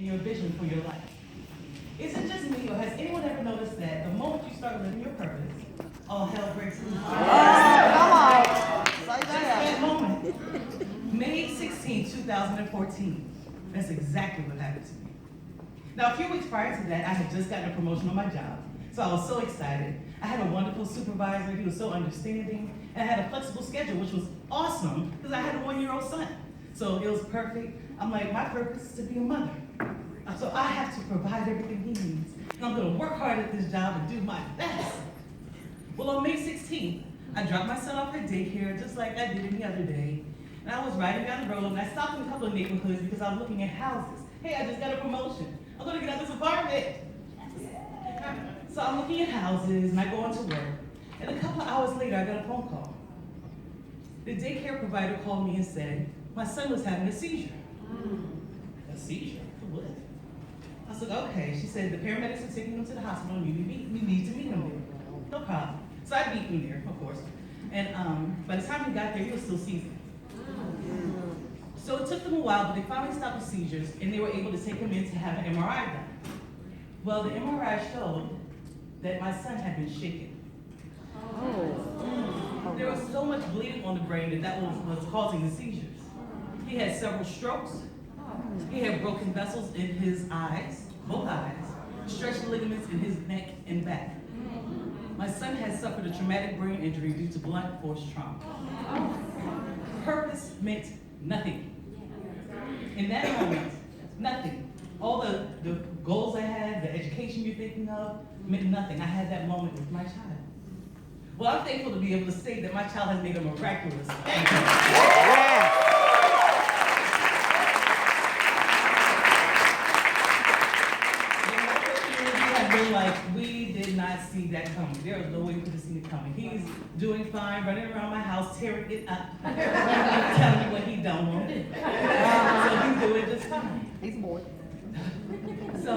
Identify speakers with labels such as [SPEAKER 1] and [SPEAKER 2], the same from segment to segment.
[SPEAKER 1] and your vision for your life. Is it just me, or has anyone ever noticed that the moment you start living your purpose, all hell breaks loose? Just that moment. May 16, 2014. That's exactly what happened to me. Now, a few weeks prior to that, I had just gotten a promotion on my job. So I was so excited. I had a wonderful supervisor. He was so understanding. And I had a flexible schedule, which was awesome because I had a 1-year-old son. So it was perfect. I'm like, my purpose is to be a mother. So I have to provide everything he needs. And I'm going to work hard at this job and do my best. Well, on May 16th, I dropped my son off at daycare just like I did any other day. And I was riding down the road and I stopped in a couple of neighborhoods because I was looking at houses. Hey, I just got a promotion. I'm going to get out of this apartment. So I'm looking at houses and I go into work. And a couple of hours later, I got a phone call. The daycare provider called me and said, my son was having a seizure. A seizure? For what? I said, okay. She said, the paramedics are taking him to the hospital and we need to meet him there. No problem. So I beat him there, of course. And by the time he got there, he was still seizing. So it took them a while, but they finally stopped the seizures and they were able to take him in to have an MRI done. Well, the MRI showed that my son had been shaken. There was so much bleeding on the brain that was causing the seizures. He had several strokes. He had broken vessels in his eyes, both eyes, stretched ligaments in his neck and back. My son had suffered a traumatic brain injury due to blunt force trauma. Purpose meant nothing. In that moment, nothing. All the goals I had, the education you're thinking of, meant nothing. I had that moment with my child. Well, I'm thankful to be able to say that my child has made a miraculous like, we did not see that coming. There was no way we could have seen it coming. He's doing fine, running around my house, tearing it up. Telling me what he don't want to do. So he's doing just fine.
[SPEAKER 2] He's bored.
[SPEAKER 1] So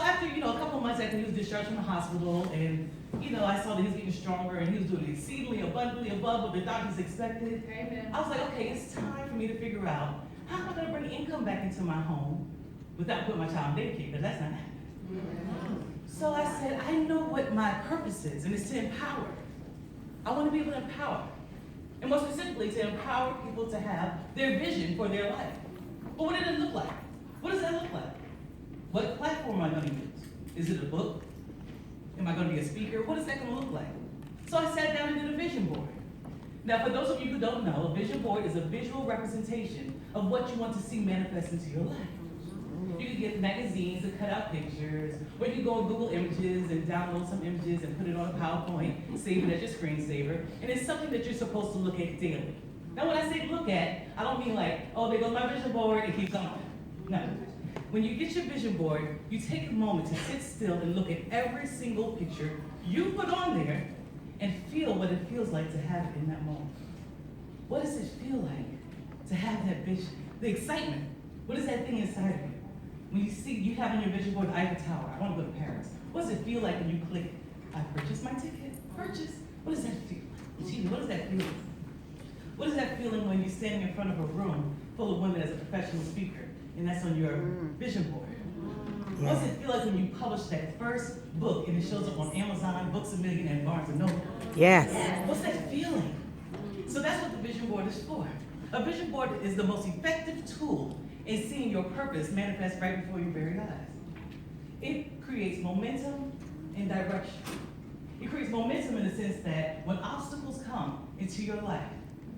[SPEAKER 1] after, a couple of months after he was discharged from the hospital, and, I saw that he was getting stronger and he was doing exceedingly abundantly above what the doctors expected. Amen. I was like, okay, it's time for me to figure out how am I going to bring income back into my home without putting my child in daycare, because that's not happening. So I said, I know what my purpose is, and it's to empower. I want to be able to empower. And more specifically, to empower people to have their vision for their life. But what did it look like? What does that look like? What platform am I going to use? Is it a book? Am I going to be a speaker? What is that going to look like? So I sat down and did a vision board. Now, for those of you who don't know, a vision board is a visual representation of what you want to see manifest into your life. You can get magazines that cut out pictures, or you can go on Google Images and download some images and put it on a PowerPoint, save it as your screensaver, and it's something that you're supposed to look at daily. Now, when I say look at, I don't mean like, oh, there goes my vision board and keep going. No. When you get your vision board, you take a moment to sit still and look at every single picture you put on there and feel what it feels like to have it in that moment. What does it feel like to have that vision? The excitement. What is that thing inside of you? When you have on your vision board the Eiffel Tower, I want to go to Paris. What does it feel like when you click, I purchased my ticket? Purchase. What does that feel like? What does that feel like? What is that feeling when you're standing in front of a room full of women as a professional speaker, and that's on your vision board? What does it feel like when you publish that first book and it shows up on Amazon, Books A Million, and Barnes & Noble?
[SPEAKER 2] Yes.
[SPEAKER 1] What's that feeling? So that's what the vision board is for. A vision board is the most effective tool in seeing your purpose manifest right before your very eyes. It creates momentum and direction. It creates momentum in the sense that when obstacles come into your life,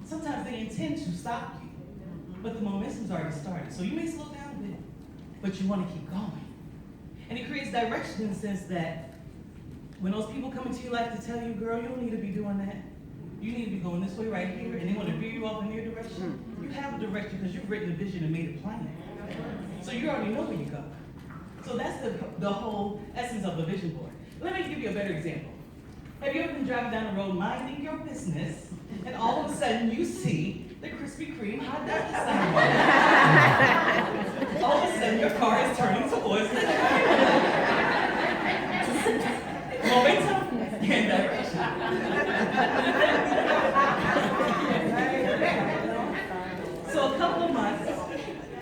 [SPEAKER 1] sometimes they intend to stop you, but the momentum's already started. So you may slow down a bit, but you want to keep going. And it creates direction in the sense that when those people come into your life to tell you, girl, you don't need to be doing that. You need to be going this way right here, and they want to veer you off in their direction. You have a direction because you've written a vision and made a plan. So you already know where you go. So that's the whole essence of the vision board. Let me give you a better example. Have you ever been driving down the road minding your business, and all of a sudden you see the Krispy Kreme hot dog sign? All of a sudden your car is turning towards the momentum and direction. So a couple of months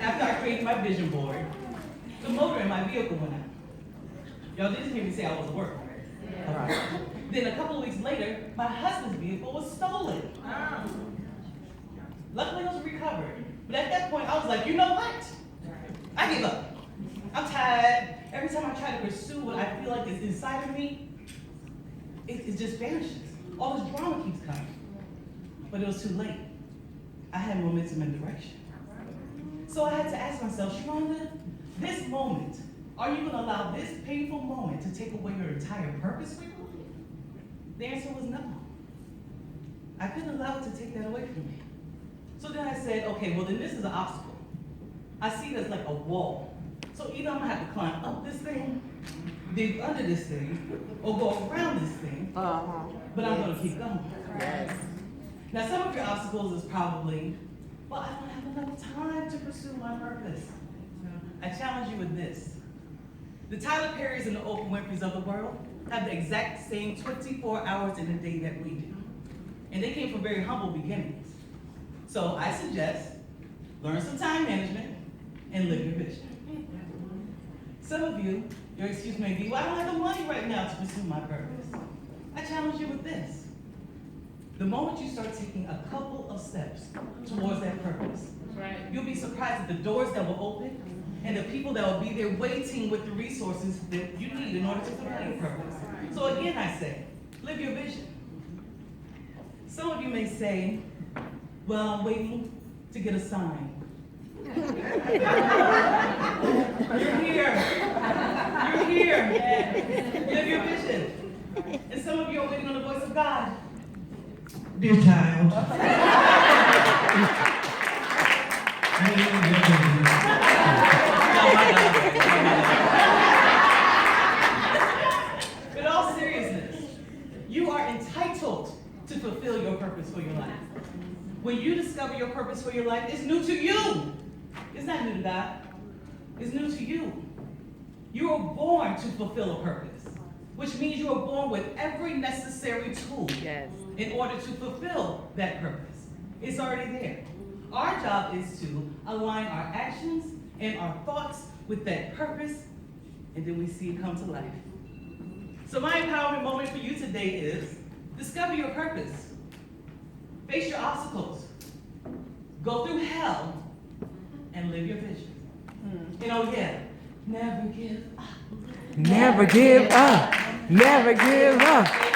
[SPEAKER 1] after I created my vision vision board, the motor in my vehicle went out. Y'all didn't hear me say I wasn't working. Right. Then a couple of weeks later, my husband's vehicle was stolen. Luckily, it was recovered. But at that point, I was like, you know what? I give up. I'm tired. Every time I try to pursue what I feel like is inside of me, it just vanishes. All this drama keeps coming. But it was too late. I had momentum and direction. So I had to ask myself, Sheronda, this moment, are you going to allow this painful moment to take away your entire purpose for you? The answer was no. I couldn't allow it to take that away from me. So then I said, okay, well then this is an obstacle. I see it as like a wall. So either I'm gonna have to climb up this thing, dig under this thing, or go around this thing, but I'm gonna keep going. Yes. Now some of your obstacles is probably, well, I don't have enough time to pursue my purpose. I challenge you with this. The Tyler Perrys and the Oprah Winfreys of the world have the exact same 24 hours in a day that we do. And they came from very humble beginnings. So I suggest learn some time management and live your vision. Some of you, your excuse may be, well, I don't have the money right now to pursue my purpose. I challenge you with this. The moment you start taking a couple of steps towards that purpose, you'll be surprised at the doors that will open and the people that will be there waiting with the resources that you need in order to fulfill your purpose. So again, I say, live your vision. Some of you may say, well, I'm waiting to get a sign. You're here. You're here. Live your vision. And some of you are waiting on the voice of God. Dear child. In all seriousness, you are entitled to fulfill your purpose for your life. When you discover your purpose for your life, it's new to you. It's not new to God. It's new to you. You were born to fulfill a purpose, which means you were born with every necessary tool in order to fulfill that purpose. It's already there. Our job is to align our actions and our thoughts with that purpose, and then we see it come to life. So my empowerment moment for you today is discover your purpose. Face your obstacles. Go through hell and live your vision. And oh yeah, never give up.
[SPEAKER 2] Never give up. Never give up.